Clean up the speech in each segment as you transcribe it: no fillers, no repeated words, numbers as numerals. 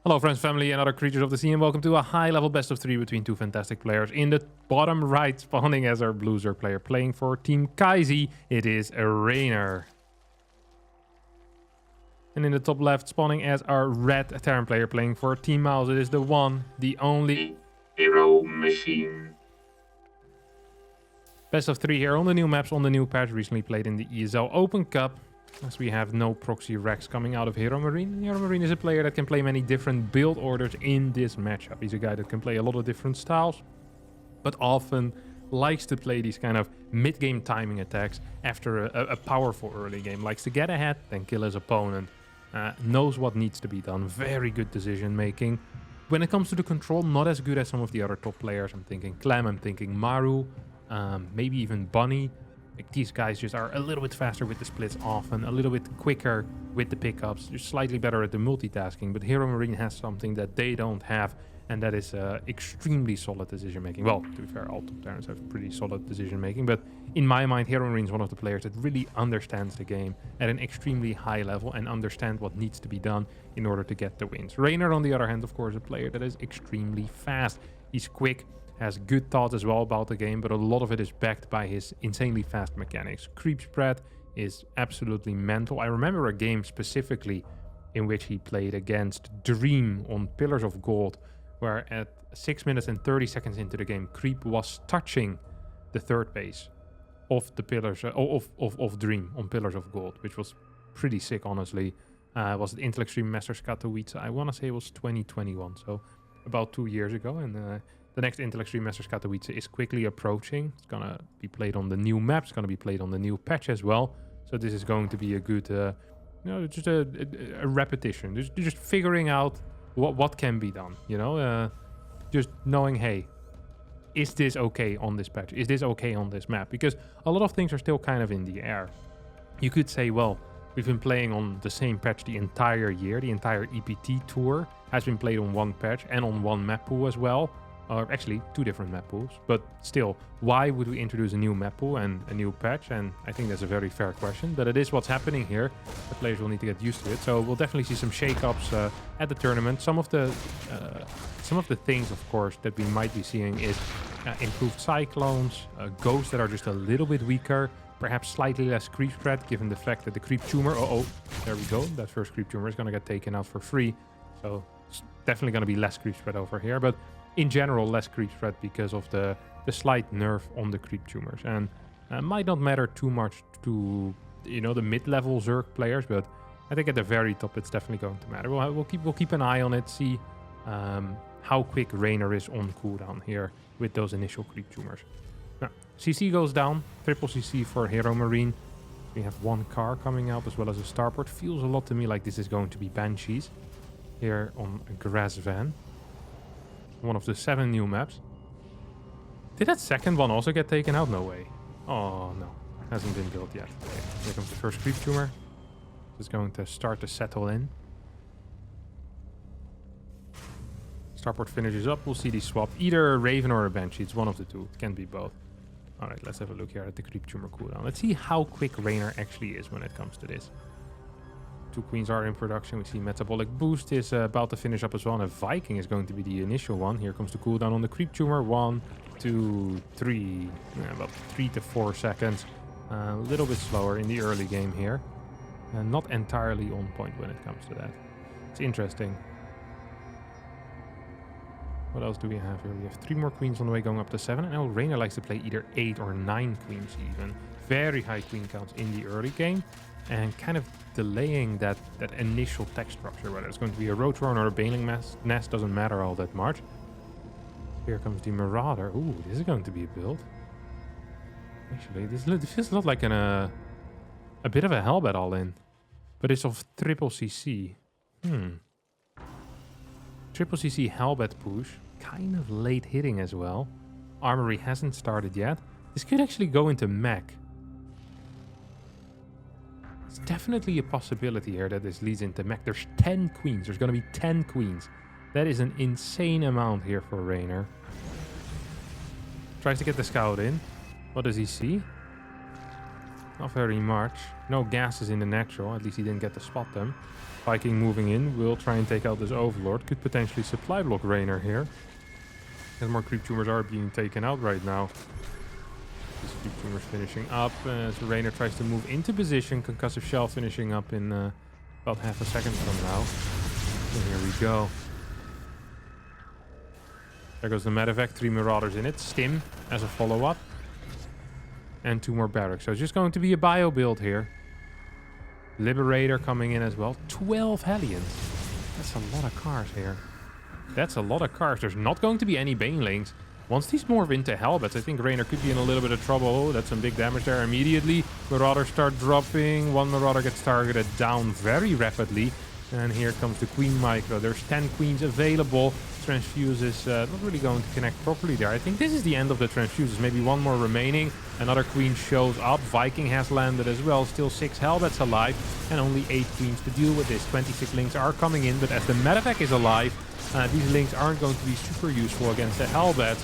Hello friends, family, and other creatures of the sea, and welcome to a high-level best of 3 between two fantastic players. In the bottom right, spawning as our blue zerg player playing for Team Kaizi, it is a Raynor. And in the top left, spawning as our red Terran player playing for Team Mouse, it is the one, the only HeroMarine. Best of 3 here on the new maps, on the new patch, recently played in the ESL Open Cup. As we have no proxy Rex coming out of HeroMarine. HeroMarine is a player that can play many different build orders in this matchup. He's a guy that can play a lot of different styles, but often likes to play these kind of mid-game timing attacks after a powerful early game. Likes to get ahead, then kill his opponent. Knows what needs to be done. Very good decision making. When it comes to the control, not as good as some of the other top players. I'm thinking Clem, I'm thinking Maru, maybe even Bunny. Like, these guys just are a little bit faster with the splits often, a little bit quicker with the pickups, just slightly better at the multitasking. But HeroMarine has something that they don't have, and that is extremely solid decision making. Well, to be fair, all top Terrans have pretty solid decision making, but in my mind, HeroMarine is one of the players that really understands the game at an extremely high level and understands what needs to be done in order to get the wins. Reynor, on the other hand, of course, a player that is extremely fast. He's quick, has good thoughts as well about the game, but a lot of it is backed by his insanely fast mechanics. Creep spread is absolutely mental. I remember a game specifically in which he played against Dream on Pillars of Gold, where at 6 minutes and 30 seconds into the game, Creep was touching the third base of the Pillars of Dream on Pillars of Gold, which was pretty sick, honestly. Was it Intel Extreme Masters Katowice? I want to say it was 2021, so about 2 years ago, and the next Intel Extreme Masters Katowice is quickly approaching. It's going to be played on the new map. It's going to be played on the new patch as well. So this is going to be a good, just a repetition. Just figuring out what can be done, you know? Just knowing, hey, is this okay on this patch? Is this okay on this map? Because a lot of things are still kind of in the air. You could say, well, we've been playing on the same patch the entire year. The entire EPT tour has been played on one patch and on one map pool as well. Or actually, 2 different map pools. But still, why would we introduce a new map pool and a new patch? And I think that's a very fair question. But it is what's happening here. The players will need to get used to it. So we'll definitely see some shake-ups at the tournament. Some of the things, of course, that we might be seeing is improved cyclones, ghosts that are just a little bit weaker, perhaps slightly less creep spread, given the fact that the creep tumor... Oh, there we go. That first creep tumor is going to get taken out for free. So it's definitely going to be less creep spread over here. But in general, less creep spread because of the slight nerf on the creep tumors. And might not matter too much to, you know, the mid-level Zerg players, but I think at the very top, it's definitely going to matter. We'll keep an eye on it, see how quick Raynor is on cooldown here with those initial creep tumors. Now, CC goes down, triple CC for HeroMarine. We have 1 car coming out as well as a starport. Feels a lot to me like this is going to be Banshees here on a grass van. One of the 7 new maps. Did that second one also get taken out? No way. Oh, no. Hasn't been built yet. Okay. Here comes the first creep tumor. It's going to start to settle in. Starport finishes up. We'll see these swap. Either a Raven or a Banshee. It's one of the two. It can be both. Alright, let's have a look here at the creep tumor cooldown. Let's see how quick Raynor actually is when it comes to this. 2 queens are in production. We see Metabolic Boost is about to finish up as well. And a Viking is going to be the initial one. Here comes the cooldown on the creep tumor. 1, 2, 3. About 3 to 4 seconds. A little bit slower in the early game here. Not entirely on point when it comes to that. It's interesting. What else do we have here? We have 3 more queens on the way going up to 7. And Raynor likes to play either 8 or 9 queens even. Very high queen counts in the early game. And kind of delaying that initial tech structure, whether it's going to be a Roadrunner or a Baneling Nest, doesn't matter all that much. Here comes the Marauder. Ooh, this is going to be a build. Actually, this feels a lot like a bit of a Hellbat all-in. But it's of triple CC. Triple CC Hellbat push. Kind of late hitting as well. Armory hasn't started yet. This could actually go into Mech. It's definitely a possibility here that this leads into Mech. There's 10 queens. There's going to be 10 queens. That is an insane amount here for Raynor. Tries to get the scout in. What does he see? Not very much. No gases in the natural. At least he didn't get to spot them. Viking moving in will try and take out this Overlord. Could potentially supply block Reynor here. And more creep tumors are being taken out right now. These creep tumors finishing up. So Reynor tries to move into position. Concussive shell finishing up in about half a second from now. So here we go. There goes the medevac. 3 Marauders in it. Stim as a follow-up. And 2 more barracks. So it's just going to be a bio build here. Liberator coming in as well. 12 Hellions. That's a lot of cars here. That's a lot of cars. There's not going to be any Banelings. Once these morph into Hellbats, I think Reynor could be in a little bit of trouble. Oh, that's some big damage there immediately. Marauders start dropping. 1 Marauder gets targeted down very rapidly. And here comes the Queen Micro. There's 10 Queens available. Transfuse is not really going to connect properly there. I think this is the end of the Transfuses. Maybe 1 more remaining. Another Queen shows up. Viking has landed as well. Still 6 Hellbats alive. And only 8 Queens to deal with this. 26 Lings are coming in. But as the medevac is alive, these Lings aren't going to be super useful against the Hellbat.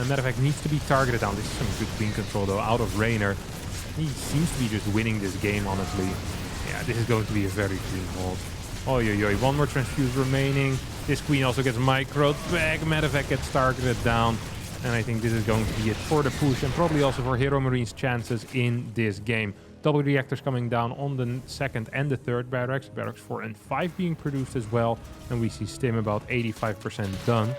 Medevac needs to be targeted down. This is some good Queen control though out of Reynor. He seems to be just winning this game, honestly. Yeah, this is going to be a very clean hold. Oi, oi, oi. 1 more Transfuse remaining. This Queen also gets microed back. Medevac gets targeted down. And I think this is going to be it for the push. And probably also for HeroMarine's chances in this game. Double reactors coming down on the 2nd and the 3rd barracks. Barracks 4 and 5 being produced as well. And we see Stim about 85% done.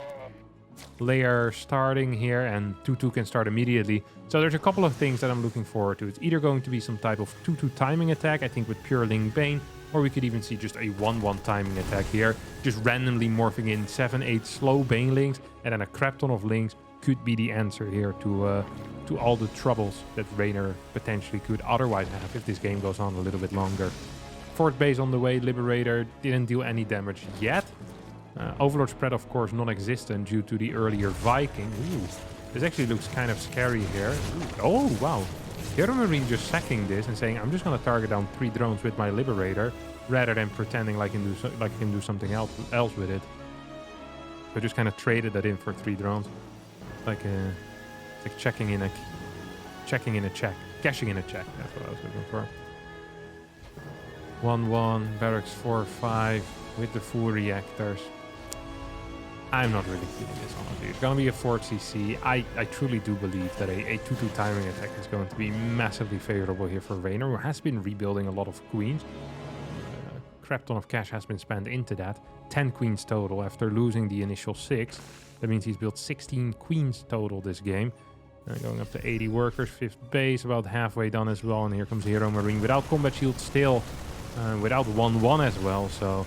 Layer starting here, and 2-2 can start immediately. So there's a couple of things that I'm looking forward to. It's either going to be some type of 2-2 timing attack, I think with pure Ling Bane, or we could even see just a 1-1 timing attack here, just randomly morphing in 7-8 slow Banelings, and then a crap ton of Lings could be the answer here to all the troubles that Reynor potentially could otherwise have if this game goes on a little bit longer. 4th base on the way. Liberator didn't deal any damage yet. Overlord spread, of course, non-existent due to the earlier Viking. Ooh, this actually looks kind of scary here. Ooh. Oh, wow. HeroMarine just sacking this and saying, I'm just going to target down 3 drones with my Liberator, rather than pretending like I can do something else with it. So just kind of traded that in for 3 drones. Like checking in a check. Cashing in a check. That's what I was looking for. 1-1, barracks 4-5 with the full reactors. I'm not really feeling this, honestly. It's going to be a 4CC. I truly do believe that a 2-2 timing attack is going to be massively favorable here for Reynor, who has been rebuilding a lot of Queens. Crap ton of cash has been spent into that. 10 Queens total after losing the initial 6. That means he's built 16 Queens total this game. Going up to 80 workers, 5th base, about halfway done as well. And here comes HeroMarine without combat shield still, without 1-1 as well. So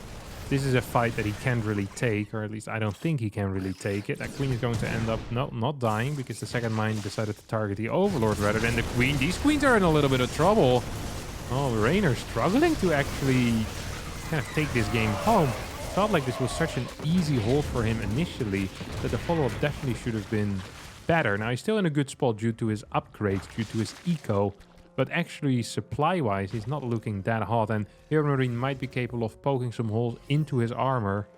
this is a fight that he can't really take, or at least I don't think he can really take it. That Queen is going to end up not dying because the 2nd mine decided to target the Overlord rather than the Queen. These Queens are in a little bit of trouble. Oh, Reynor struggling to actually kind of take this game home. Felt like this was such an easy hold for him initially that the follow-up definitely should have been better. Now he's still in a good spot due to his upgrades, due to his eco, but actually supply-wise he's not looking that hot, and HeroMarine might be capable of poking some holes into his armor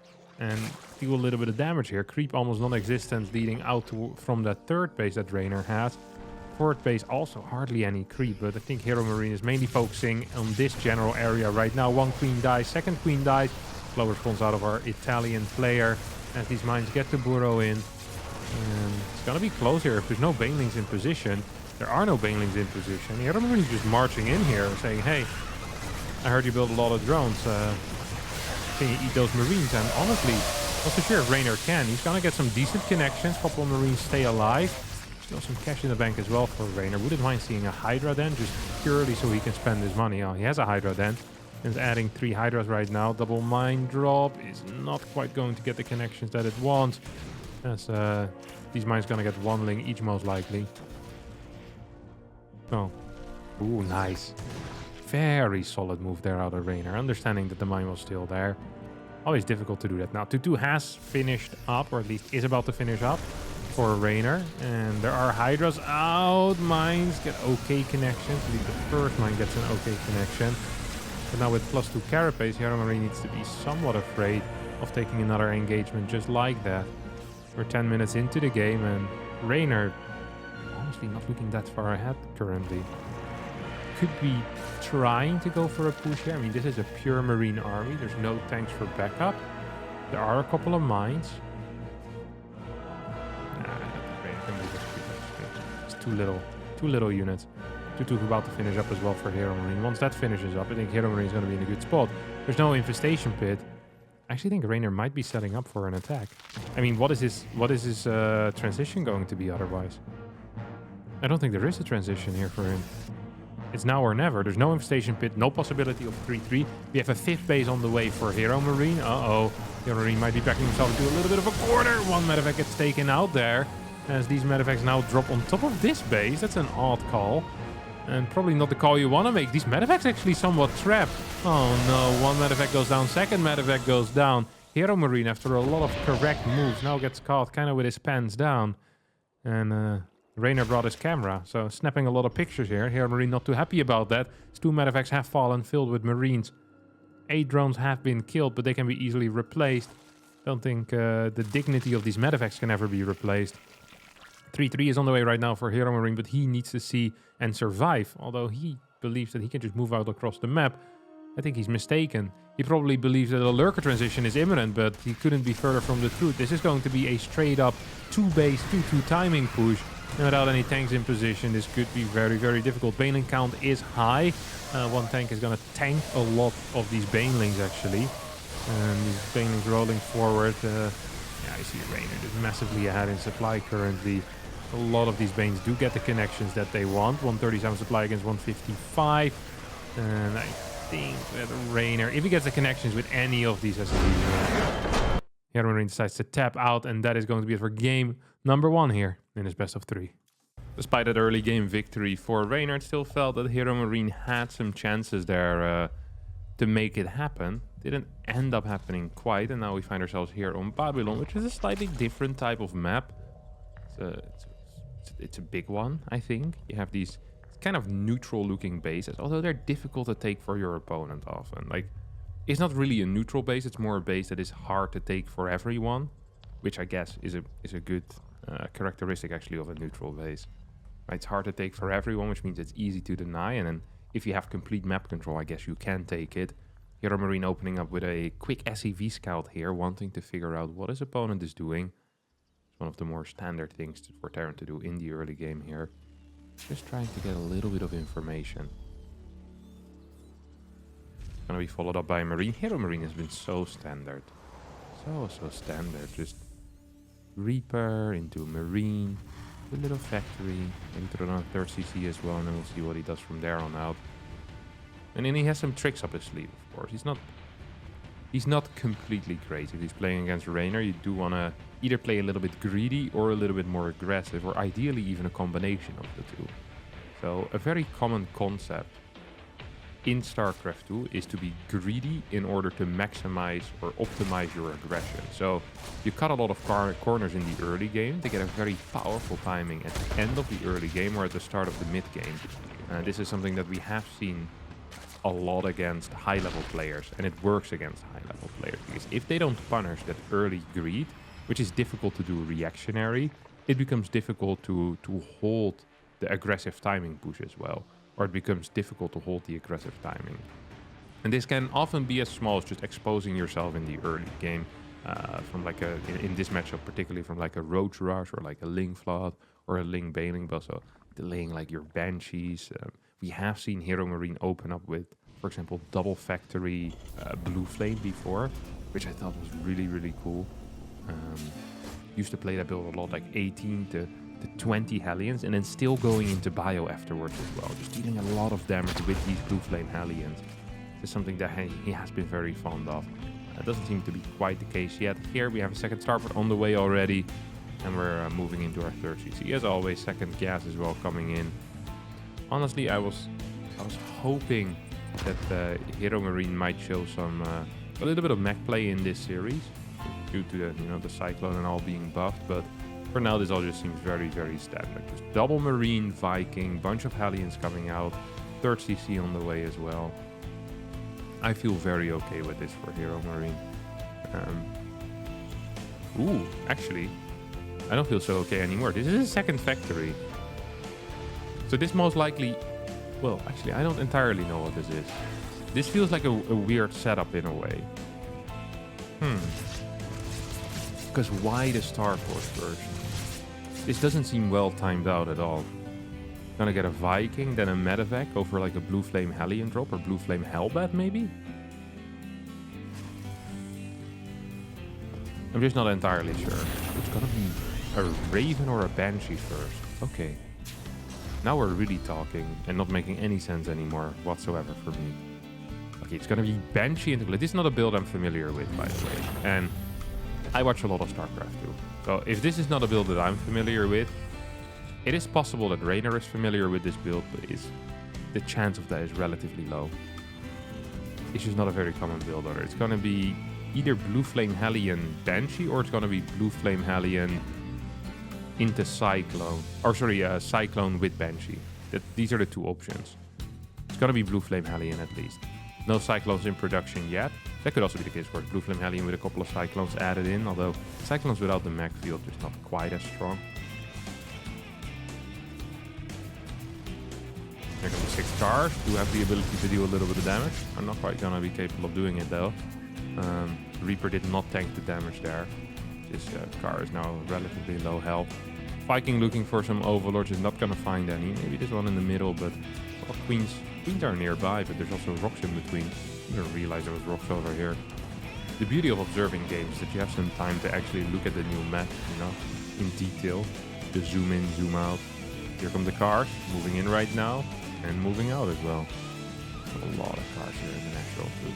and deal a little bit of damage here. Creep almost non-existent leading out from that 3rd base that Reynor has. 4th base also hardly any creep, but I think HeroMarine is mainly focusing on this general area right now. 1 Queen dies, 2nd Queen dies. Slow response out of our Italian player as these mines get to burrow in. And it's gonna be close here if there's no Banelings in position. There are no Banelings in position. HeroMarine is just marching in here saying, hey, I heard you build a lot of drones. Can you eat those Marines? And honestly, not so sure if Reynor can. He's gonna get some decent connections. Couple of Marines stay alive. Still some cash in the bank as well for Reynor. Wouldn't mind seeing a Hydra then, just purely so he can spend his money. Oh, he has a Hydra then. He's adding 3 Hydras right now. Double mine drop is not quite going to get the connections that it wants. As these mines gonna get 1 Ling each most likely. Oh. Ooh, nice. Very solid move there out of Reynor. Understanding that the mine was still there. Always difficult to do that. Now, 2-2 has finished up, or at least is about to finish up for Reynor. And there are Hydras out. Mines get okay connections. At least the first mine gets an okay connection. But now with +2 carapace, HeroMarine needs to be somewhat afraid of taking another engagement just like that. We're 10 minutes into the game, and Reynor honestly not looking that far ahead currently. could be trying to go for a push here. I mean, this is a pure Marine army. There's no tanks for backup. There are a couple of mines. Nah, I don't think Raynor can move this quick. It's too little units. Tutu about to finish up as well for HeroMarine. Once that finishes up, I think HeroMarine is going to be in a good spot. There's no infestation pit. I actually think Reynor might be setting up for an attack. I mean, what is his transition going to be otherwise? I don't think there is a transition here for him. It's now or never. There's no infestation pit, no possibility of 3-3. We have a 5th base on the way for HeroMarine. Uh-oh. HeroMarine might be backing himself into a little bit of a corner. One medevac gets taken out there. As these medevacs now drop on top of this base. That's an odd call. And probably not the call you want to make. These medevacs actually somewhat trapped. Oh no, one medevac goes down, second medevac goes down. HeroMarine, after a lot of correct moves, now gets caught kind of with his pants down. And Reynor brought his camera, so snapping a lot of pictures here. HeroMarine not too happy about that. His 2 medevacs have fallen, filled with Marines. 8 drones have been killed, but they can be easily replaced. Don't think the dignity of these medevacs can ever be replaced. 3-3 is on the way right now for HeroMarine, but he needs to see and survive. Although he believes that he can just move out across the map. I think he's mistaken. He probably believes that a lurker transition is imminent, but he couldn't be further from the truth. This is going to be a straight up 2-base, 2-2 timing push. And without any tanks in position, this could be very, very difficult. Baneling count is high. One tank is going to tank a lot of these banelings, actually. And these banelings rolling forward. Yeah, I see Reynor just massively ahead in supply currently. A lot of these Banes do get the connections that they want. 137 supply against 155. And I think that Reynor, if he gets the connections with any of these SSDs, HeroMarine decides to tap out, and that is going to be it for game number 1 here in his best of 3. Despite that early game victory for Reynor, it still felt that HeroMarine had some chances there to make it happen. Didn't end up happening quite, and now we find ourselves here on Babylon, which is a slightly different type of map. It's a big one, I think. You have these kind of neutral looking bases, although they're difficult to take for your opponent often. Like, it's not really a neutral base, it's more a base that is hard to take for everyone, which I guess is a good characteristic actually of a neutral base. Right? It's hard to take for everyone, which means it's easy to deny, and then if you have complete map control, I guess you can take it. HeroMarine opening up with a quick SCV scout here, wanting to figure out what his opponent is doing. It's one of the more standard things for Terran to do in the early game here. Just trying to get a little bit of information. Gonna be followed up by a Marine. HeroMarine has been so standard. So standard. Just Reaper into Marine. A little factory. Maybe throw on a 3rd CC as well, and then we'll see what he does from there on out. And then he has some tricks up his sleeve, of course. He's not completely crazy. If he's playing against Reynor, you do want to either play a little bit greedy or a little bit more aggressive, or ideally even a combination of the two. So a very common concept in StarCraft 2 is to be greedy in order to maximize or optimize your aggression. So you cut a lot of corners in the early game to get a very powerful timing at the end of the early game or at the start of the mid game. This is something that we have seen a lot against high-level players, and it works against high-level players, because if they don't punish that early greed, which is difficult to do reactionary, it becomes difficult to hold the aggressive timing push as well, or it becomes difficult to hold the aggressive timing. And this can often be as small as just exposing yourself in the early game, from like in this matchup particularly from like a Roach Rush or like a Ling Flood or a Ling Baneling, but also delaying like your Banshees. We have seen HeroMarine open up with, for example, double factory Blue Flame before, which I thought was really, really cool. Used to play that build a lot, like 18 to 20 Hellions, and then still going into bio afterwards as well, just dealing a lot of damage with these Blue Flame Hellions. This is something that he has been very fond of. That doesn't seem to be quite the case yet. Here we have a second starport on the way already, and we're moving into our 3rd CC. As always, second gas as well coming in. Honestly, I was hoping that HeroMarine might show some a little bit of mech play in this series due to the Cyclone and all being buffed, but for now this all just seems very, very standard. Just double Marine, Viking, bunch of Hellions coming out, 3rd CC on the way as well. I feel very okay with this for HeroMarine. Ooh, actually, I don't feel so okay anymore. This is a second factory. So this most likely Well, actually, I don't entirely know what this is. This feels like a weird setup in a way. Because why the Star Force version? This doesn't seem well timed out at all. Gonna get a Viking, then a medevac over like a Blue Flame Hellion drop or Blue Flame Hellbat maybe? I'm just not entirely sure. It's gonna be a Raven or a Banshee first. Okay. Now we're really talking and not making any sense anymore whatsoever for me. Okay, it's gonna be Banshee into This is not a build I'm familiar with, by the way. And I watch a lot of StarCraft too. So if this is not a build that I'm familiar with, it is possible that Reynor is familiar with this build, but the chance of that is relatively low. It's just not a very common build order. It's gonna be either Blue Flame Hellion Banshee or it's gonna be Blue Flame Hellion into Cyclone. Or sorry, Cyclone with Banshee. These are the two options. It's gonna be Blue Flame Hellion at least. No Cyclones in production yet. That could also be the case for Blue Flame Hellion with a couple of Cyclones added in, although Cyclones without the Mech field is not quite as strong. There come the 6 cars, do have the ability to deal a little bit of damage. I'm not quite gonna be capable of doing it though. Reaper did not tank the damage there. This car is now relatively low health. Viking looking for some overlords is not gonna find any. Maybe this one in the middle, but well, queens are nearby, but there's also rocks in between. I didn't realize there was rocks over here. The beauty of observing games is that you have some time to actually look at the new map, you know, in detail. Just zoom in, zoom out. Here come the cars, moving in right now, and moving out as well. A lot of cars here in the natural too.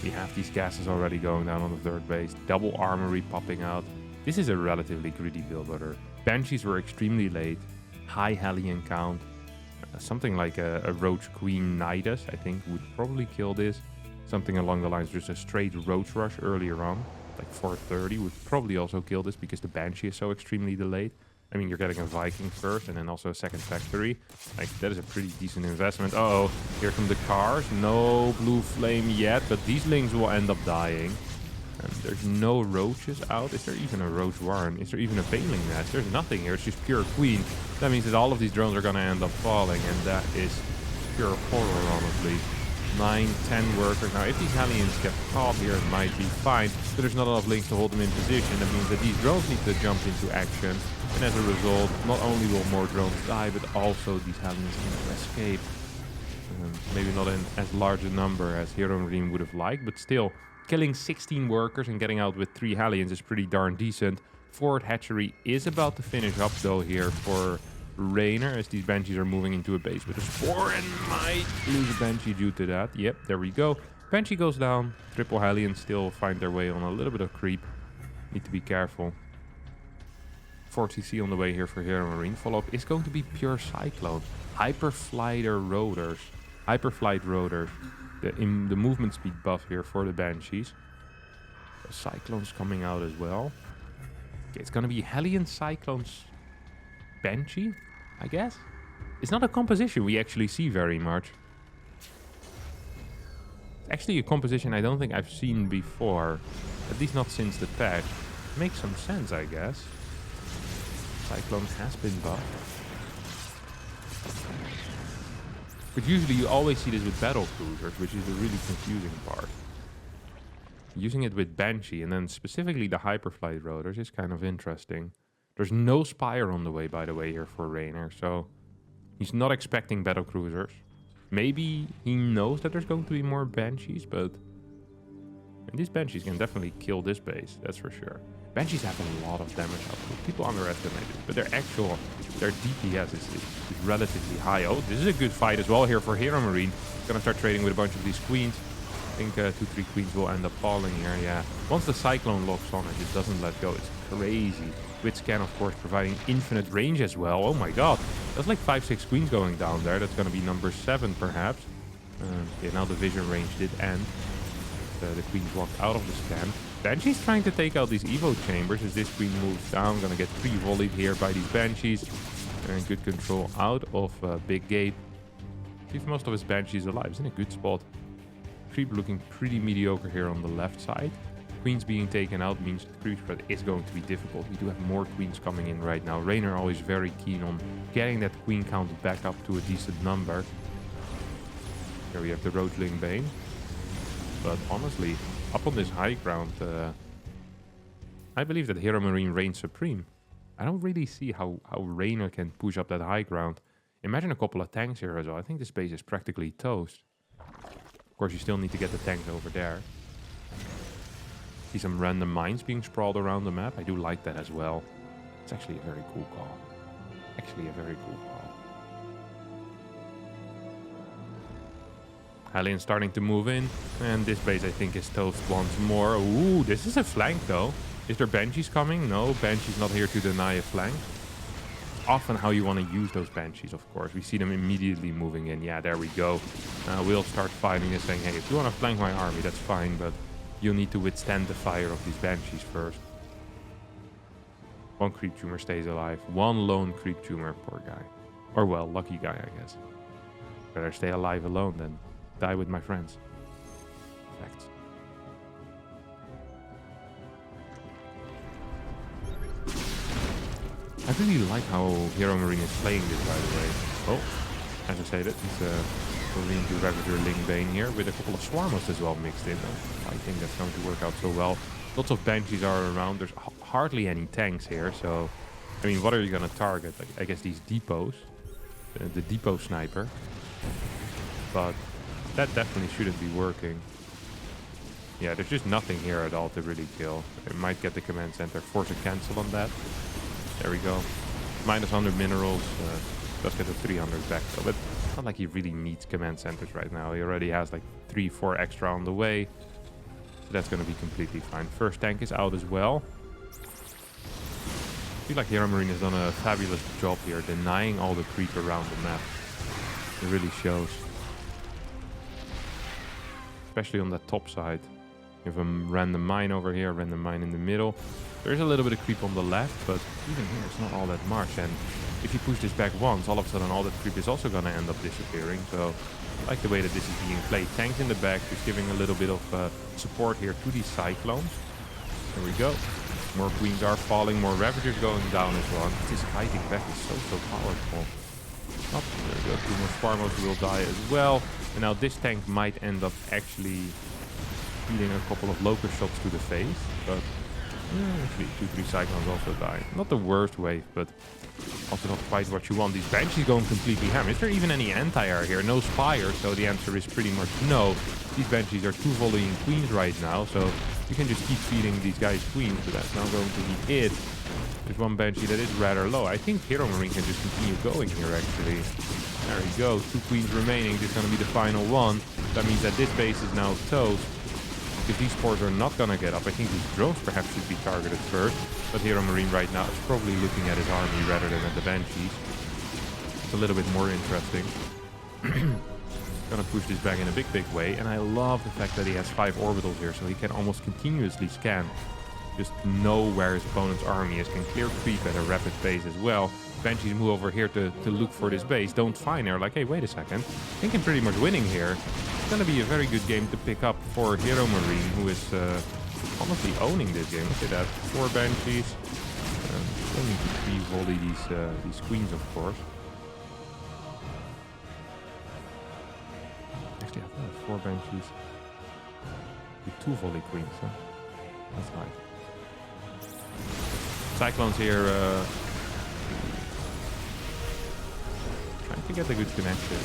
We have these gases already going down on the third base. Double armory popping out. This is a relatively greedy build order. Banshees were extremely late. High Hellion count. Something like a Roach Queen Nidus, I think, would probably kill this. Something along the lines of just a straight Roach Rush earlier on. Like 430 would probably also kill this because the Banshee is so extremely delayed. I mean, you're getting a Viking first and then also a second factory. Like, that is a pretty decent investment. Uh-oh, here come the cars. No Blue Flame yet, but these Lings will end up dying. And there's no Roaches out. Is there even a Roach Warren? Is there even a Baneling Nest? There's nothing here. It's just pure Queen. That means that all of these drones are going to end up falling, and that is pure horror, honestly. 9, 10 workers. Now, if these Hellions get caught here, it might be fine, but there's not enough Lings to hold them in position. That means that these drones need to jump into action. And as a result, not only will more drones die, but also these Hellions can escape. Maybe not in as large a number as HeroMarine would have liked, but still, killing 16 workers and getting out with 3 Hellions is pretty darn decent. Forward hatchery is about to finish up though here for Raynor as these Banshees are moving into a base with a Spore and might lose a Banshee due to that. Yep, there we go. Banshee goes down. Triple Hellions still find their way on a little bit of creep. Need to be careful. 4TC on the way here for HeroMarine. Follow-up is going to be pure Cyclone. Hyperflight rotors. The movement speed buff here for the Banshees. The Cyclones coming out as well. Okay, it's gonna be Hellion Cyclones Banshee, I guess. It's not a composition we actually see very much. It's actually a composition I don't think I've seen before. At least not since the patch. Makes some sense, I guess. Cyclone has been buffed. But usually you always see this with battle cruisers, which is the really confusing part. Using it with Banshee and then specifically the Hyperflight rotors is kind of interesting. There's no Spire on the way, by the way, here for Raynor, so he's not expecting battle cruisers. Maybe he knows that there's going to be more Banshees, but... And these Banshees can definitely kill this base, that's for sure. Banshees have a lot of damage output. People underestimate it, but their DPS is relatively high. Oh, this is a good fight as well here for HeroMarine. Gonna start trading with a bunch of these queens. I think 2-3 queens will end up falling here, yeah. Once the Cyclone locks on it just doesn't let go. It's crazy. With Scan, of course, providing infinite range as well. Oh my god. That's like 5-6 queens going down there. That's gonna be number 7, perhaps. Okay, now the vision range did end. The queens walked out of the Scan. Banshee's trying to take out these Evo chambers as this queen moves down. Gonna get pre-volleyed here by these Banshees. And good control out of Big Gate. Leave most of his Banshees alive. He's in a good spot. Creep looking pretty mediocre here on the left side. Queens being taken out means the creep spread is going to be difficult. We do have more queens coming in right now. Raynor always very keen on getting that queen count back up to a decent number. There we have the Roachling Bane. But honestly, up on this high ground, I believe that HeroMarine reigns supreme. I don't really see how Raynor can push up that high ground. Imagine a couple of tanks here as well. I think this base is practically toast. Of course, you still need to get the tanks over there. See some random mines being sprawled around the map. I do like that as well. It's actually a very cool call. Actually a very cool call. Hellion starting to move in. And this base, I think, is toast once more. Ooh, this is a flank, though. Is there Banshees coming? No, Banshee's not here to deny a flank. Often how you want to use those Banshees, of course. We see them immediately moving in. Yeah, there we go. We'll start fighting and saying, hey, if you want to flank my army, that's fine, but you'll need to withstand the fire of these Banshees first. One creep tumor stays alive. One lone creep tumor, poor guy. Or, well, lucky guy, I guess. Better stay alive alone than die with my friends. Facts. I really like how HeroMarine is playing this, by the way. Oh, as I said, he's going to Ravager Lingbane here with a couple of Swarmos as well mixed in. I think that's going to work out so well. Lots of Banshees are around. There's hardly any tanks here, so... I mean, what are you going to target? Like, I guess these depots. The depot sniper. But that definitely shouldn't be working. Yeah, there's just nothing here at all to really kill. It might get the command center. Force a cancel on that. There we go. Minus 100 minerals. Does get the 300 back. So, but it's not like he really needs command centers right now. He already has like 3-4 extra on the way. So that's going to be completely fine. First tank is out as well. I feel like HeroMarine has done a fabulous job here, denying all the creep around the map. It really shows. Especially on that top side. You have a random mine over here, random mine in the middle. There's a little bit of creep on the left, but even here it's not all that much. And if you push this back once, all of a sudden all that creep is also going to end up disappearing. So I like the way that this is being played. Tanks in the back, just giving a little bit of support here to these Cyclones. There we go. More Queens are falling, more Ravagers going down as well. This fighting back is so powerful. Oh, there we go. 2 more Swarmos will die as well. And now this tank might end up actually feeding a couple of Locust shots to the face. But actually 2-3 Cyclones also die. Not the worst wave, but also not quite what you want. These Banshees going completely ham. Is there even any anti-air here? No Spire, so the answer is pretty much no. These Banshees are 2 volleying Queens right now, so you can just keep feeding these guys Queens, but that's not going to be it. There's one Banshee that is rather low. I think HeroMarine can just continue going here, actually. There we go. 2 Queens remaining. This is going to be the final one. That means that this base is now toast. If these spores are not going to get up, I think these drones perhaps should be targeted first. But HeroMarine right now is probably looking at his army rather than at the Banshees. It's a little bit more interesting. Gonna push this back in a big way. And I love the fact that he has 5 orbitals here, so he can almost continuously scan. Just know where his opponent's army is. Can clear creep at a rapid pace as well. Banshees move over here to look for this base. Don't find her. Like, hey, wait a second. I think I'm pretty much winning here. It's going to be a very good game to pick up for HeroMarine, who is honestly owning this game. Look at that. 4 Banshees. Still need to 3-volley these Queens, of course. Actually, I have 4 Banshees. With 2-volley Queens, so that's right. Cyclones here trying to get a good connection.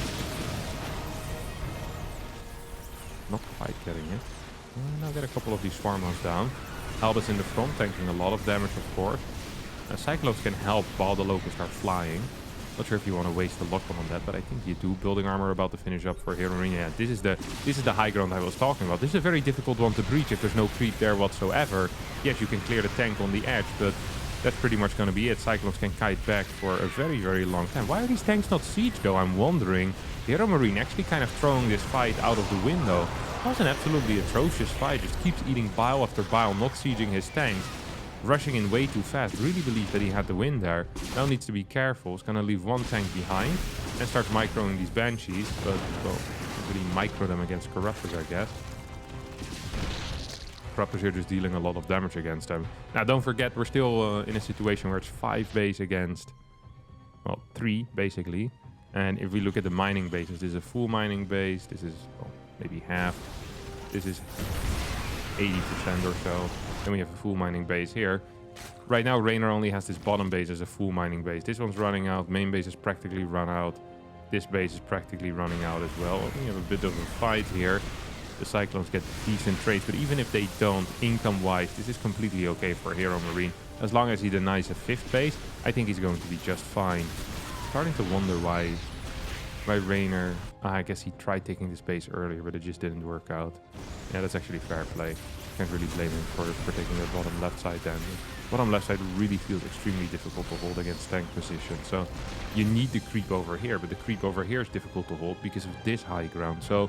Not quite getting it. Now get a couple of these Swarmos down. Albus in the front, tanking a lot of damage, of course. Cyclones can help while the Locusts are flying. Not sure if you want to waste the lock-on on that, but I think you do. Building armor about to finish up for HeroMarine. Yeah, this is the high ground I was talking about. This is a very difficult one to breach if there's no creep there whatsoever. Yes, you can clear the tank on the edge, but that's pretty much going to be it. Cyclones can kite back for a very long time. Why are these tanks not siege though? I'm wondering. HeroMarine actually kind of throwing this fight out of the window. That was an absolutely atrocious fight. Just keeps eating bile after bile, not sieging his tanks. Rushing in way too fast. Really believe that he had the win there. Now needs to be careful. He's going to leave 1 tank behind and start microing these Banshees. But, well, really micro them against Corruptors, I guess. Corruptors here just dealing a lot of damage against them. Now, don't forget, we're still in a situation where it's 5 base against, well, 3, basically. And if we look at the mining bases, this is a full mining base. This is maybe half. This is 80% or so. Then we have a full mining base here. Right now, Reynor only has this bottom base as a full mining base. This one's running out. Main base is practically run out. This base is practically running out as well. We have a bit of a fight here. The Cyclones get decent trades, but even if they don't, income-wise, this is completely okay for HeroMarine. As long as he denies a 5th base, I think he's going to be just fine. Starting to wonder why Reynor... I guess he tried taking this base earlier, but it just didn't work out. Yeah, that's actually fair play. Can't really blame him for taking the bottom left side then. Bottom left side really feels extremely difficult to hold against tank position. So you need the creep over here, but the creep over here is difficult to hold because of this high ground. So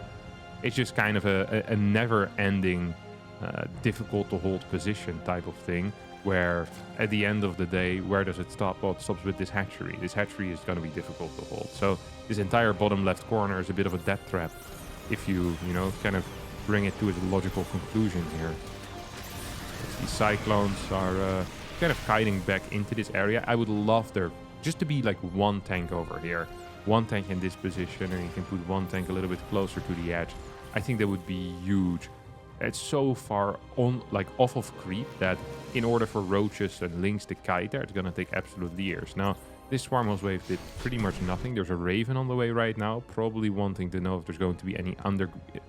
it's just kind of a never-ending, difficult to hold position type of thing, where at the end of the day, where does it stop? Well, it stops with this hatchery. This hatchery is going to be difficult to hold. So this entire bottom left corner is a bit of a death trap if you kind of bring it to its logical conclusion here. These Cyclones are kind of kiting back into this area. I would love there just to be like one tank over here. One tank in this position, and you can put one tank a little bit closer to the edge. I think that would be huge. It's so far off of creep that in order for roaches and lynx to kite there, it's going to take absolutely years. Now, this Swarmhouse wave did pretty much nothing. There's a Raven on the way right now, probably wanting to know if there's going to be any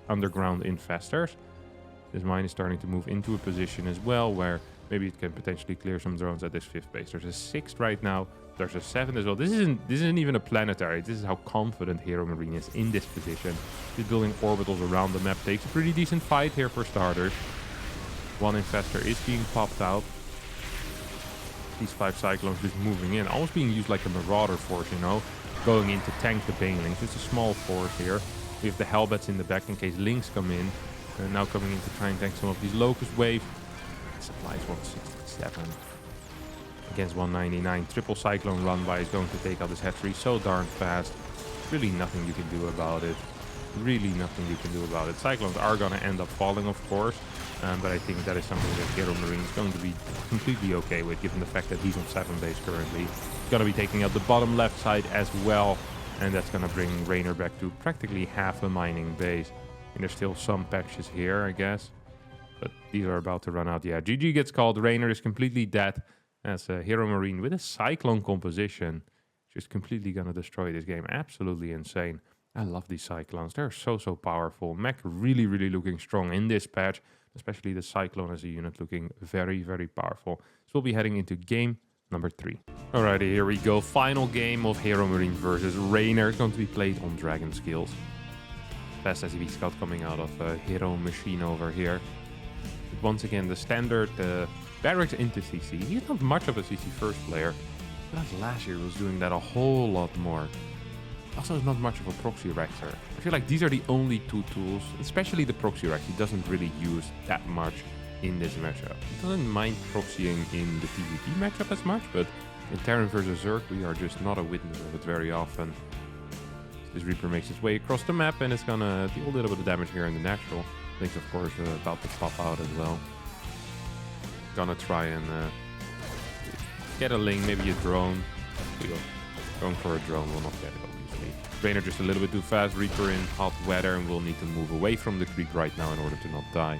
underground infestors. This mine is starting to move into a position as well where maybe it can potentially clear some drones at this 5th base. There's a 6th right now. There's a 7th as well. This isn't even a planetary. This is how confident HeroMarine is in this position. He's building orbitals around the map. Takes a pretty decent fight here for starters. One infestor is being popped out. These 5 Cyclones just moving in. Almost being used like a marauder force, going in to tank the Banelings. Just a small force here. We have the Hellbats in the back in case Lynx come in. And now coming in to try and tank some of these Locust Wave. Supplies 167 against 199. Triple Cyclone run by is going to take out this hatchery so darn fast. Really nothing you can do about it. Really nothing you can do about it. Cyclones are going to end up falling, of course. But I think that is something that HeroMarine is going to be completely okay with, given the fact that he's on 7 base currently. He's going to be taking out the bottom left side as well. And that's going to bring Raynor back to practically half a mining base. And there's still some patches here, I guess. But these are about to run out. Yeah, GG gets called. Raynor is completely dead. As HeroMarine with a Cyclone composition. Just completely going to destroy this game. Absolutely insane. I love these Cyclones. They're so powerful. Mech really looking strong in this patch. Especially the Cyclone as a unit looking very powerful. So we'll be heading into game number 3. Alrighty, here we go. Final game of HeroMarine versus Raynor. It's going to be played on Dragon Skills. Fast SCV Scout coming out of Hero Machine over here. But once again, the standard barracks into CC. He's not much of a CC first player. But last year was doing that a whole lot more. Also, not much of a proxy Rexer. I feel like these are the only 2 tools, especially the proxy Rex, he doesn't really use that much in this matchup. He doesn't mind proxying in the PvP matchup as much, but in Terran versus Zerg, we are just not a witness of it very often. This Reaper makes its way across the map, and it's gonna deal a little bit of damage here in the natural. Things, of course, are about to pop out as well. Gonna try and get a Ling, maybe a drone. Going for a drone will not get it, obviously. Raynor just a little bit too fast. Reaper in hot weather, and we'll need to move away from the creep right now in order to not die.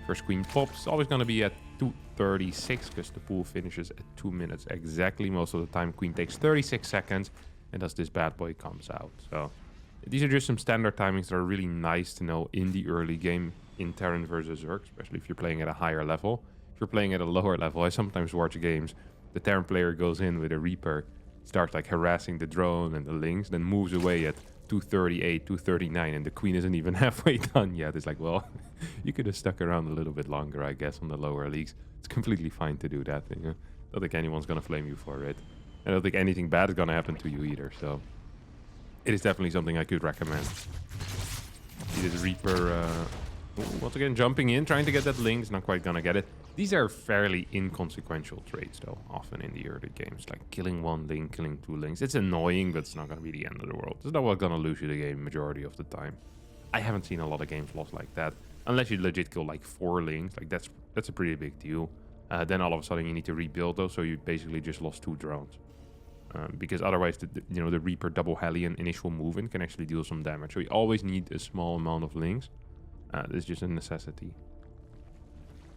First queen pops. Always going to be at 2:36 because the pool finishes at 2 minutes exactly. Most of the time, queen takes 36 seconds, and thus this bad boy comes out. So these are just some standard timings that are really nice to know in the early game in Terran versus Zerg, especially if you're playing at a higher level. If you're playing at a lower level, I sometimes watch games. The Terran player goes in with a Reaper, starts like harassing the drone and the Lynx, then moves away at 2:38, 2:39, and the queen isn't even halfway done yet. It's like, well, you could have stuck around a little bit longer, I guess, on the lower leagues. It's completely fine to do that. I don't think anyone's going to flame you for it. I don't think anything bad is going to happen to you either, so it is definitely something I could recommend. See this Reaper, once again, jumping in, trying to get that Lynx, not quite going to get it. These are fairly inconsequential trades, though, often in the early games. Like killing 1 Link, killing 2 Links. It's annoying, but it's not going to be the end of the world. It's not what's going to lose you the game majority of the time. I haven't seen a lot of games lost like that. Unless you legit kill like 4 Links. Like that's a pretty big deal. Then all of a sudden you need to rebuild those, so you basically just lost 2 drones. because otherwise the Reaper double Hellion initial move-in can actually deal some damage. So we always need a small amount of links. This is just a necessity.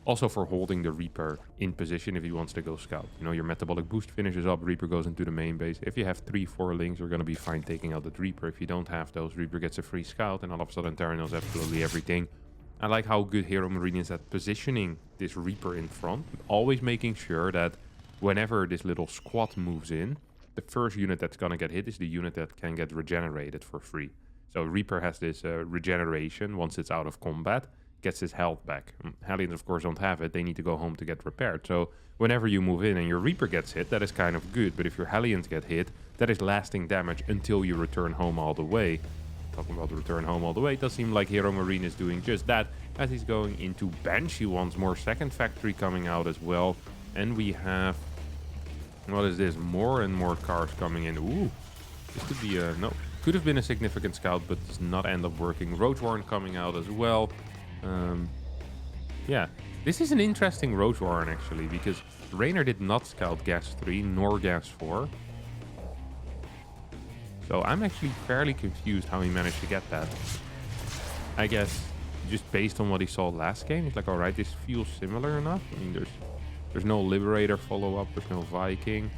Also for holding the Reaper in position if he wants to go scout. You know, your metabolic boost finishes up, Reaper goes into the main base. If you have 3-4 links, you're going to be fine taking out the Reaper. If you don't have those, Reaper gets a free scout, and all of a sudden Terra knows absolutely everything. I like how good HeroMarine is at positioning this Reaper in front, always making sure that whenever this little squad moves in, the first unit that's going to get hit is the unit that can get regenerated for free. So Reaper has this regeneration once it's out of combat, gets his health back. Hellions, of course, don't have it. They need to go home to get repaired. So whenever you move in and your Reaper gets hit, that is kind of good. But if your Hellions get hit, that is lasting damage until you return home all the way. Talking about the return home all the way, it does seem like HeroMarine is doing just that as he's going into Banshee once more. Second factory coming out as well. And we have... what is this? More and more cars coming in. Ooh. This could be a... no. Could have been a significant scout, but does not end up working. Roach Warren coming out as well. Yeah, this is an interesting Roach Warren actually, because Raynor did not scout gas 3 nor gas 4. So I'm actually fairly confused how he managed to get that. I guess just based on what he saw last game, he's like, alright, this feels similar enough. I mean, there's no Liberator follow-up, there's no Viking.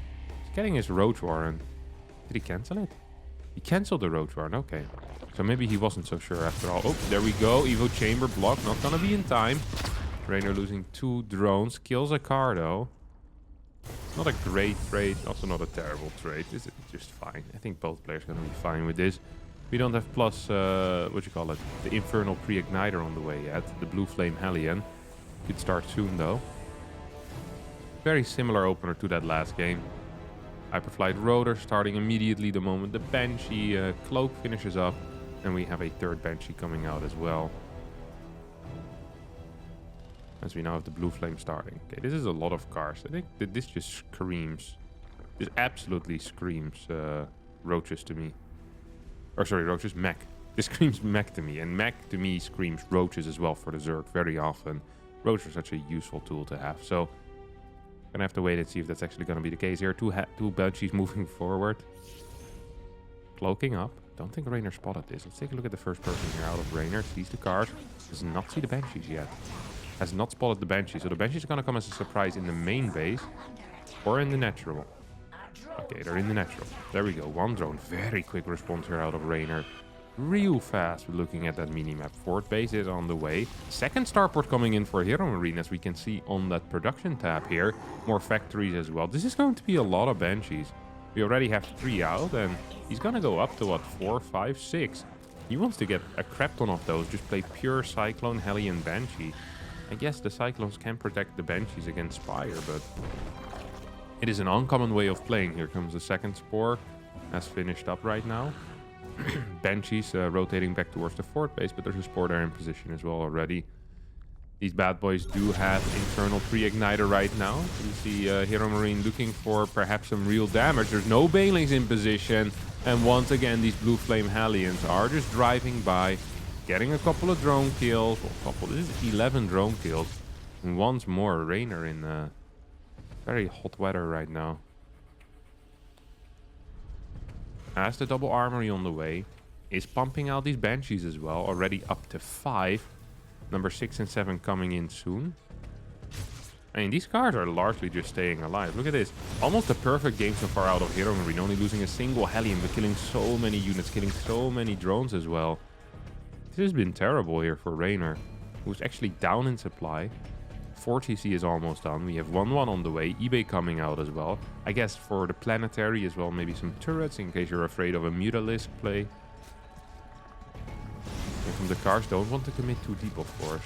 He's getting his Roach Warren. Did he cancel it? He cancelled the Roach Warren, okay. So maybe he wasn't so sure after all. Oh, there we go. Evo Chamber block. Not gonna be in time. Raynor losing 2 drones. Kills a car, though. Not a great trade. Also not a terrible trade. This is just fine. I think both players are gonna be fine with this. We don't have plus, what you call it? The Infernal Pre-Igniter on the way yet. The Blue Flame Hellion. Could start soon, though. Very similar opener to that last game. Hyperflight Rotor starting immediately the moment the Banshee cloak finishes up. And we have a third Banshee coming out as well. As we now have the Blue Flame starting. Okay, this is a lot of cars. I think that this just screams. This absolutely screams roaches to me. Or sorry, roaches, Mech. This screams Mech to me. And Mech to me screams roaches as well for the Zerg very often. Roaches are such a useful tool to have. So, gonna have to wait and see if that's actually gonna be the case here. Two Banshees moving forward. Cloaking up. Don't think Raynor spotted this. Let's take a look at the first person here out of Raynor. Sees the cars. Does not see the Banshees yet. Has not spotted the Banshees. So the Banshees are going to come as a surprise in the main base. Or in the natural. Okay, they're in the natural. There we go. 1 drone. Very quick response here out of Raynor. Real fast. We're looking at that mini-map. Fourth base is on the way. Second starport coming in for HeroMarine, as we can see on that production tab here. More factories as well. This is going to be a lot of Banshees. We already have 3 out, and he's gonna go up to what, 4, 5, 6. He wants to get a crap ton of those. Just play pure Cyclone, Hellion, Banshee. I guess the Cyclones can protect the Banshees against Spire, but it is an uncommon way of playing. Here comes the second Spore, as finished up right now. Banshees rotating back towards the fourth base, but there's a Spore there in position as well already. These bad boys do have Infernal Pre-Igniter right now. You see HeroMarine looking for perhaps some real damage. There's no Banelings in position. And once again, these Blue Flame Hellions are just driving by, getting a couple of drone kills. Well, this is 11 drone kills. And once more, Raynor in very hot weather right now. As the double armory on the way, is pumping out these Banshees as well. Already up to 5. Number 6 and 7 coming in soon. I mean, these cars are largely just staying alive. Look at this. Almost a perfect game so far out of HeroMarine. Only losing a single Hellion, but killing so many units, killing so many drones as well. This has been terrible here for Raynor, who's actually down in supply. 4 TC is almost done. We have 1-1 on the way. eBay coming out as well. I guess for the planetary as well, maybe some turrets in case you're afraid of a Mutalisk play. And the cars don't want to commit too deep, of course.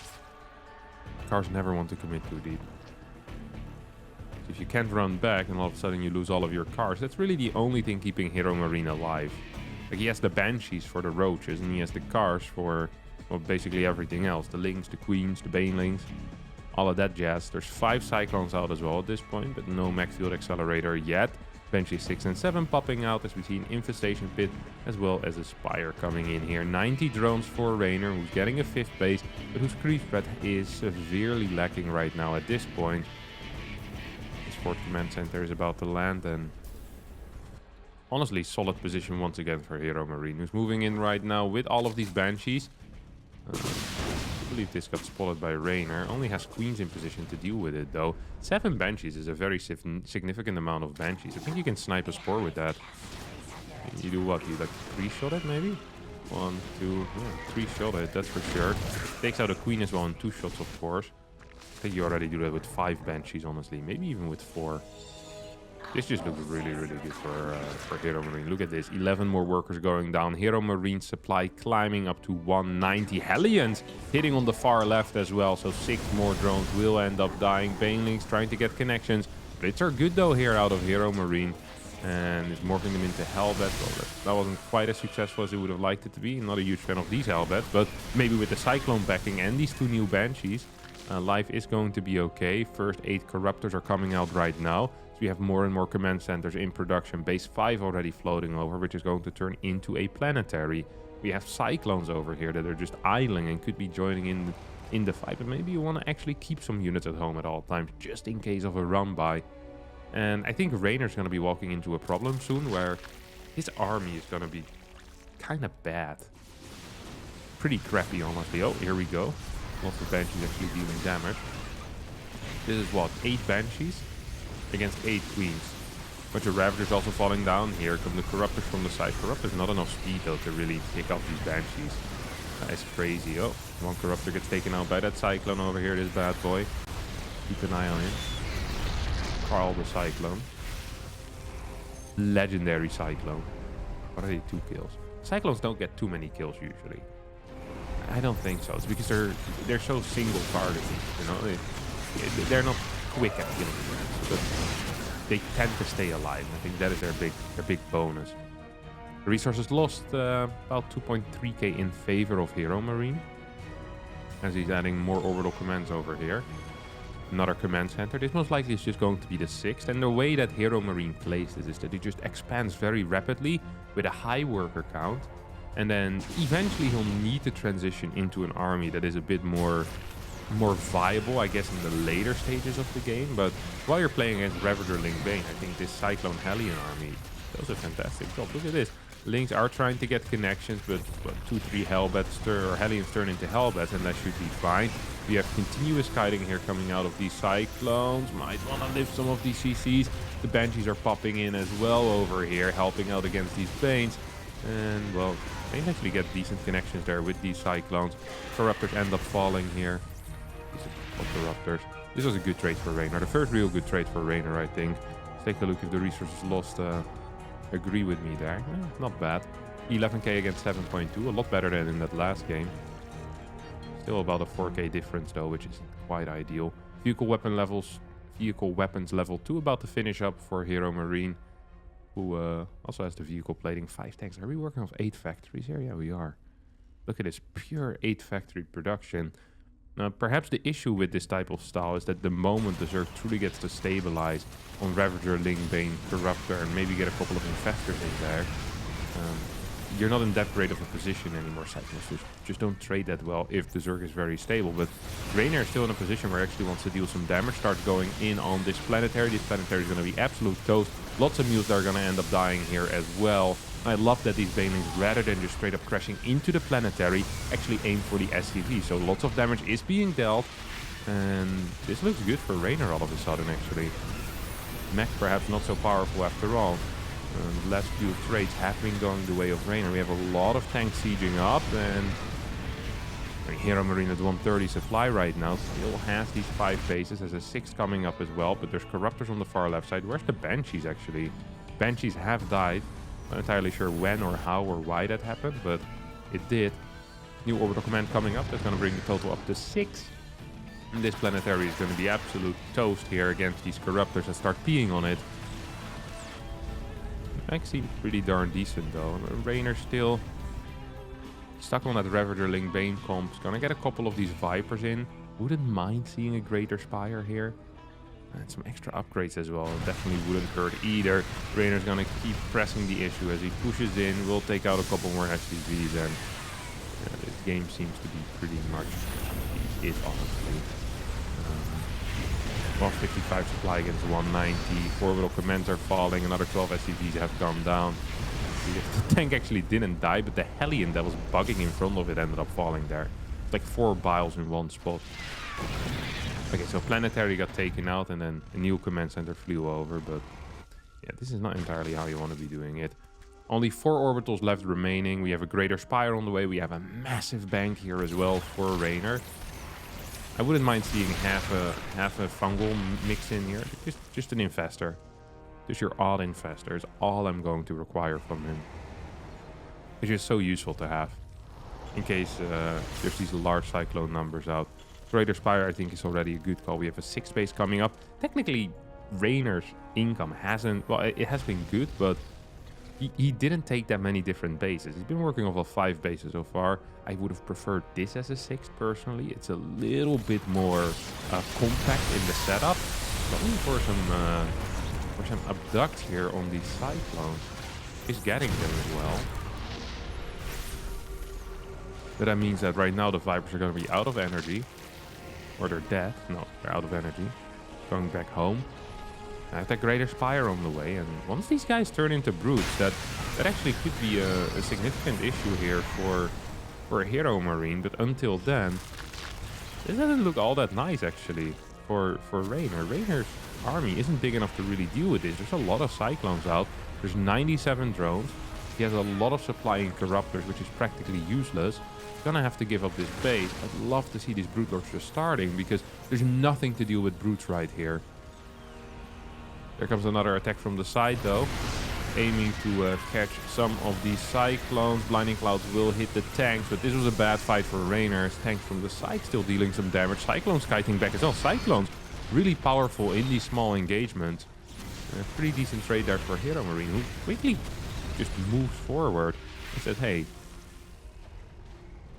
Cars never want to commit too deep. So if you can't run back and all of a sudden you lose all of your cars, that's really the only thing keeping HeroMarine alive. Like, he has the Banshees for the roaches, and he has the cars for, well, basically everything else. The Lynx, the Queens, the Banelings, all of that jazz. There's 5 Cyclones out as well at this point, but no Mech Field Accelerator yet. Banshee 6 and 7 popping out as we see an Infestation Pit, as well as a Spire coming in here. 90 drones for Raynor, who's getting a 5th base, but whose creep spread is severely lacking right now at this point. His 4th command center is about to land, and honestly solid position once again for HeroMarine, who's moving in right now with all of these Banshees. I believe this got spotted by Reynor. Only has Queens in position to deal with it, though. 7 Banshees is a very significant amount of Banshees. I think you can snipe a Spore with that. You do what? You like 3-shot it, maybe? 1, 2, yeah, 3-shot it, that's for sure. Takes out a Queen as well in 2 shots, of course. I think you already do that with 5 Banshees, honestly. Maybe even with 4. This just looks really, really good for HeroMarine. Look at this. 11 more workers going down. HeroMarine supply climbing up to 190. Hellions hitting on the far left as well. So 6 more drones will end up dying. Banelings trying to get connections. Blitz are good though here out of HeroMarine. And it's morphing them into Hellbats. Well, that wasn't quite as successful as we would have liked it to be. Not a huge fan of these Hellbats. But maybe with the Cyclone backing and these 2 new Banshees, life is going to be okay. First 8 Corruptors are coming out right now. So we have more and more command centers in production. Base 5 already floating over, which is going to turn into a planetary. We have Cyclones over here that are just idling and could be joining in the fight. But maybe you want to actually keep some units at home at all times, just in case of a run-by. And I think Raynor's going to be walking into a problem soon, where his army is going to be kind of bad. Pretty crappy, honestly. Oh, here we go. Lots of Banshees actually dealing damage. This is what? 8 Banshees against 8 Queens. Bunch of Ravagers also falling down. Here come the Corruptors from the side. Corruptors not enough speed though to really pick up these Banshees. That is crazy. Oh, one Corruptor gets taken out by that Cyclone over here, this bad boy. Keep an eye on him. Carl the Cyclone. Legendary Cyclone. What are they? 2 kills. Cyclones don't get too many kills usually. I don't think so. It's because they're so single targeted, you know. They're not quick at killing units, but they tend to stay alive. I think that is their big bonus. The resources lost about 2.3k in favor of HeroMarine, as he's adding more orbital commands over here. Another command center. This most likely is just going to be the 6th. And the way that HeroMarine plays this is that he just expands very rapidly with a high worker count. And then eventually he'll need to transition into an army that is a bit more viable, I guess, in the later stages of the game. But while you're playing against Ravager Ling Bane, I think this Cyclone Hellion army does a fantastic job. Look at this. Lings are trying to get connections, but 2-3 Hellbats or Hellions turn into Hellbats, and that should be fine. We have continuous kiting here coming out of these Cyclones. Might want to lift some of these CCs. The Banshees are popping in as well over here, helping out against these Banes. And, well, they actually get decent connections there with these Cyclones. Corruptors end up falling here. Corruptors. This was a good trade for Raynor. The first real good trade for Raynor, I think. Let's take a look if the resources lost agree with me there. Not bad. 11k against 7.2. A lot better than in that last game. Still about a 4k difference though, which is quite ideal. Vehicle weapons level 2 about to finish up for HeroMarine, who also has the vehicle plating. 5 tanks. Are we working off 8 factories here? Yeah, we are. Look at this pure 8 factory production. Now, perhaps the issue with this type of style is that the moment the Zerg truly gets to stabilize on Ravager, Ling Bane, Corruptor, and maybe get a couple of Infestors in there, you're not in that great of a position anymore. Cyclones just don't trade that well if the Zerg is very stable. But Raynor is still in a position where he actually wants to deal some damage, start going in on this planetary. This planetary is going to be absolute toast. Lots of mules that are going to end up dying here as well. I love that these Banelings, rather than just straight up crashing into the planetary, actually aim for the SCV. So lots of damage is being dealt. And this looks good for Raynor all of a sudden, actually. Mech perhaps not so powerful after all. The last few trades have been going the way of Raynor. We have a lot of tanks sieging up, and HeroMarine at 130 supply right now still has these 5 bases. There's a 6th coming up as well, but there's Corruptors on the far left side. Where's the Banshees, actually? Banshees have died. Not entirely sure when or how or why that happened, but it did. New orbital command coming up. That's going to bring the total up to 6. And this planetary is going to be absolute toast here against these Corruptors and start peeing on it. Mech seems pretty darn decent though. Raynor still stuck on that Ravager Ling Bane comp. Gonna get a couple of these Vipers in. Wouldn't mind seeing a Greater Spire here. And some extra upgrades as well. Definitely wouldn't hurt either. Raynor's gonna keep pressing the issue as he pushes in. We'll take out a couple more SCVs, and this game seems to be pretty much it, honestly. Well, 55 supply against 190. 4 orbital commands are falling. Another 12 SCVs have gone down. The tank actually didn't die, but the Hellion that was bugging in front of it ended up falling there. It's like 4 biles in one spot. Okay, so Planetary got taken out and then a new command center flew over, but yeah, this is not entirely how you want to be doing it. Only 4 orbitals left remaining. We have a Greater Spire on the way. We have a massive bank here as well for Raynor. I wouldn't mind seeing half a fungal mix in here. Just an infestor. Just your odd infestor is all I'm going to require from him. It's just so useful to have. In case there's these large cyclone numbers out. Greater Spire I think is already a good call. We have a 6 base coming up. Technically, Raynor's income hasn't... Well, it has been good, but he didn't take that many different bases. He's been working off of 5 bases so far. I would have preferred this as a 6th personally. It's a little bit more compact in the setup. Going for some abduct here on these cyclones. Is getting them as well. But that means that right now the Vipers are going to be out of energy. Or they're dead. No, they're out of energy. Going back home. I have that Greater Spire on the way, and once these guys turn into brutes, that actually could be a significant issue here for a HeroMarine. But until then, this doesn't look all that nice actually for Raynor. Raynor's army isn't big enough to really deal with this. There's a lot of Cyclones out. There's 97 drones. He has a lot of supply in Corruptors, which is practically useless. He's gonna have to give up this base. I'd love to see these Brute Lords just starting, because there's nothing to deal with brutes right here. There comes another attack from the side though, aiming to catch some of these Cyclones. Blinding Clouds will hit the tanks, but this was a bad fight for Raynor. Tanks from the side still dealing some damage. Cyclones kiting back as well. Cyclones really powerful in these small engagements. Pretty decent trade there for HeroMarine, who quickly just moves forward and says, hey,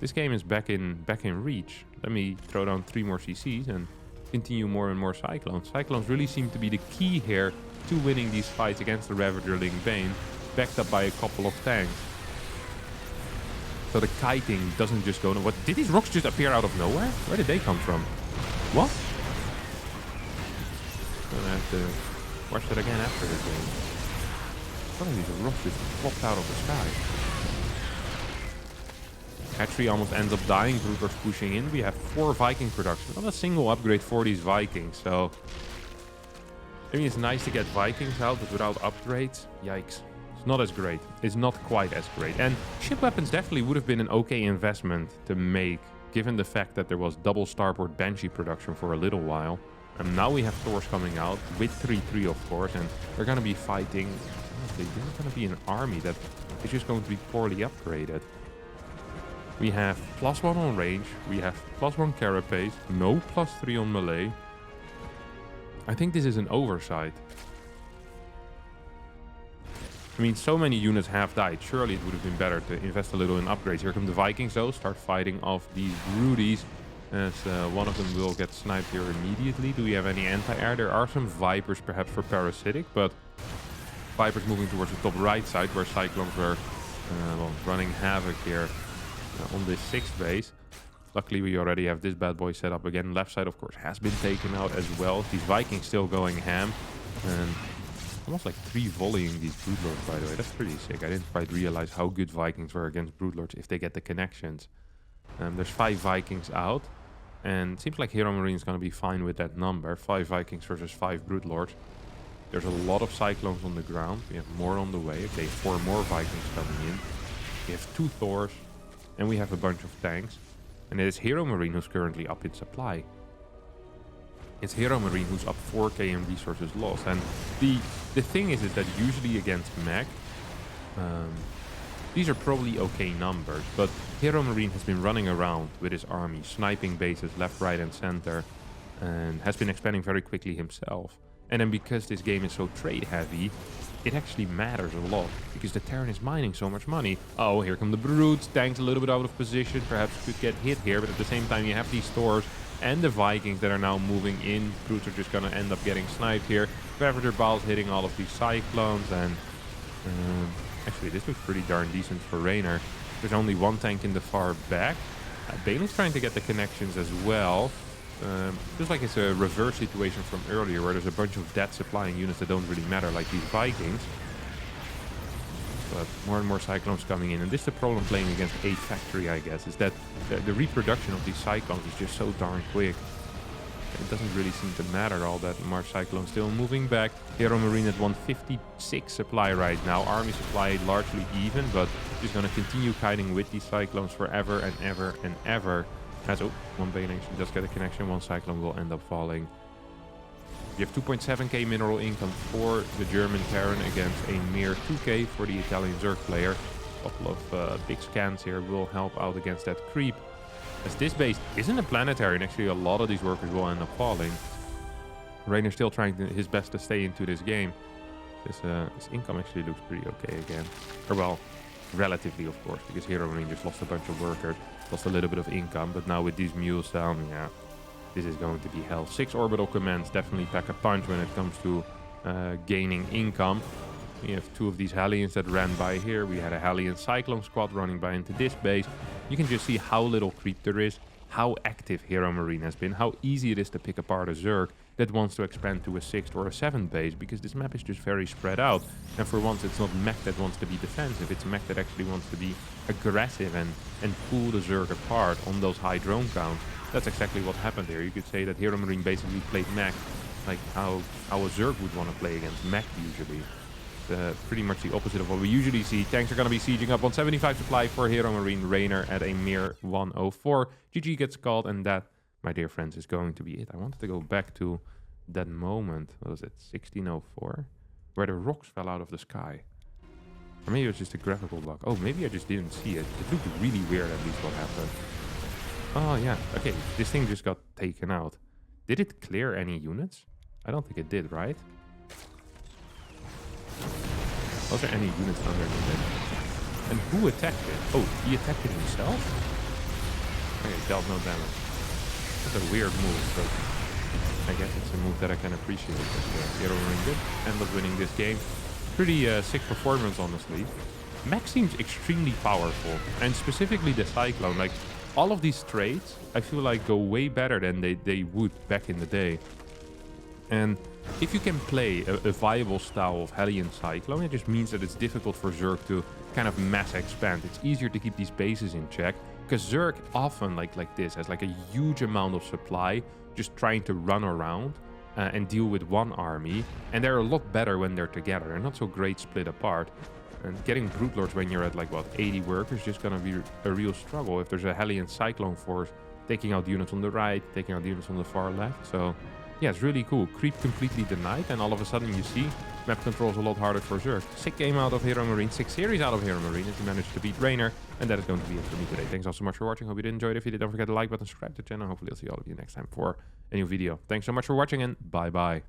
this game is back in reach. Let me throw down 3 more CCs and continue more and more Cyclones. Cyclones really seem to be the key here to winning these fights against the Ravager-Ling Bane, backed up by a couple of tanks. So the kiting doesn't just go... What? Did these rocks just appear out of nowhere? Where did they come from? What? I'm gonna have to watch that again after this game. Some of these rocks just popped out of the sky. Hatchery almost ends up dying. Bruters pushing in. We have 4 Viking production. Not a single upgrade for these Vikings. So, I mean, it's nice to get Vikings out, but without upgrades, yikes. It's not as great. It's not quite as great. And ship weapons definitely would have been an okay investment to make, given the fact that there was double starboard Banshee production for a little while. And now we have Thors coming out with 3-3, of course, and they're going to be fighting. Honestly, this is going to be an army that is just going to be poorly upgraded. We have +1 on range, we have +1 carapace, no +3 on melee. I think this is an oversight. I mean, so many units have died. Surely it would have been better to invest a little in upgrades. Here come the Vikings though, start fighting off these Rudies. As one of them will get sniped here immediately. Do we have any anti-air? There are some Vipers perhaps for parasitic, but Vipers moving towards the top right side where Cyclones were running havoc here. On this 6th base. Luckily we already have this bad boy set up again. Left side of course has been taken out as well. These Vikings still going ham. And almost like 3 volleying these Brute Lords, by the way. That's pretty sick. I didn't quite realize how good Vikings were against Brute Lords if they get the connections. There's 5 Vikings out. And it seems like HeroMarine is going to be fine with that number. 5 Vikings versus 5 Brute Lords. There's a lot of Cyclones on the ground. We have more on the way. Okay, 4 more Vikings coming in. We have 2 Thors. And we have a bunch of tanks. And it is HeroMarine who's currently up in supply. It's HeroMarine who's up 4k in resources lost. And the thing is that usually against Mech, these are probably okay numbers. But HeroMarine has been running around with his army, sniping bases left, right and center. And has been expanding very quickly himself. And then because this game is so trade heavy, it actually matters a lot, because the Terran is mining so much money. Oh, here come the Brutes. Tanks a little bit out of position. Perhaps could get hit here, but at the same time you have these Thors and the Vikings that are now moving in. Brutes are just going to end up getting sniped here. Ravager Balls hitting all of these Cyclones, and actually this looks pretty darn decent for Raynor. There's only 1 tank in the far back. Bane's trying to get the connections as well. Just like it's a reverse situation from earlier, where there's a bunch of dead supplying units that don't really matter, like these Vikings. But more and more Cyclones coming in, and this is the problem playing against a factory, I guess, is that the reproduction of these Cyclones is just so darn quick. It doesn't really seem to matter all that much. Cyclone still moving back. HeroMarine at 156 supply right now. Army supply largely even, but just going to continue kiting with these Cyclones forever and ever and ever. As one Bane actually does get a connection. One Cyclone will end up falling. You have 2.7k mineral income for the German Terran against a mere 2k for the Italian Zerg player. A couple of big scans here will help out against that creep. As this base isn't a planetary, and actually a lot of these workers will end up falling. Raynor still trying his best to stay into this game. His income actually looks pretty okay again. Or well, relatively of course, because HeroMarine just lost a bunch of workers, lost a little bit of income, but now with these mules down, yeah, this is going to be hell. 6 orbital commands definitely pack a punch when it comes to gaining income. We have 2 of these Hellions that ran by here. We had a Hellion Cyclone squad running by into this base. You can just see how little creep there is, how active HeroMarine has been, how easy it is to pick apart a Zerg that wants to expand to a 6th or a 7th base, because this map is just very spread out. And for once, it's not Mech that wants to be defensive, it's Mech that actually wants to be aggressive and pull the Zerg apart on those high drone counts. That's exactly what happened here. You could say that HeroMarine basically played Mech like how a Zerg would want to play against Mech usually. Pretty much the opposite of what we usually see. Tanks are going to be sieging up 175 supply for HeroMarine. Raynor at a mere 104. GG gets called, and that, my dear friends, is going to be it. I wanted to go back to that moment. What was it? 1604? Where the rocks fell out of the sky. Or maybe it was just a graphical bug. Oh, maybe I just didn't see it. It looked really weird, at least, what happened. Oh, yeah. Okay, this thing just got taken out. Did it clear any units? I don't think it did, right? Was there any units underneath it? And who attacked it? Oh, he attacked it himself? Okay, dealt no damage. That's a weird move, but I guess it's a move that I can appreciate. HeroMarine did end up winning this game. Pretty sick performance, honestly. Mech seems extremely powerful, and specifically the Cyclone. Like, all of these traits, I feel like go way better than they would back in the day. And if you can play a viable style of Hellion Cyclone, it just means that it's difficult for Zerg to kind of mass expand. It's easier to keep these bases in check, because Zerg often, like this, has like a huge amount of supply just trying to run around and deal with one army. And they're a lot better when they're together. They're not so great split apart. And getting Brute Lords when you're at like, what, 80 workers is just going to be a real struggle. If there's a Hellion Cyclone force taking out units on the right, taking out units on the far left. So yeah, it's really cool. Creep completely denied, and all of a sudden you see map controls a lot harder for Zerg. Sick game out of HeroMarine, 6 series out of HeroMarine as he managed to beat Raynor, and that is going to be it for me today. Thanks all so much for watching. Hope you did enjoy it. If you did, don't forget to like button, subscribe to the channel. Hopefully I'll see all of you next time for a new video. Thanks so much for watching, and bye bye.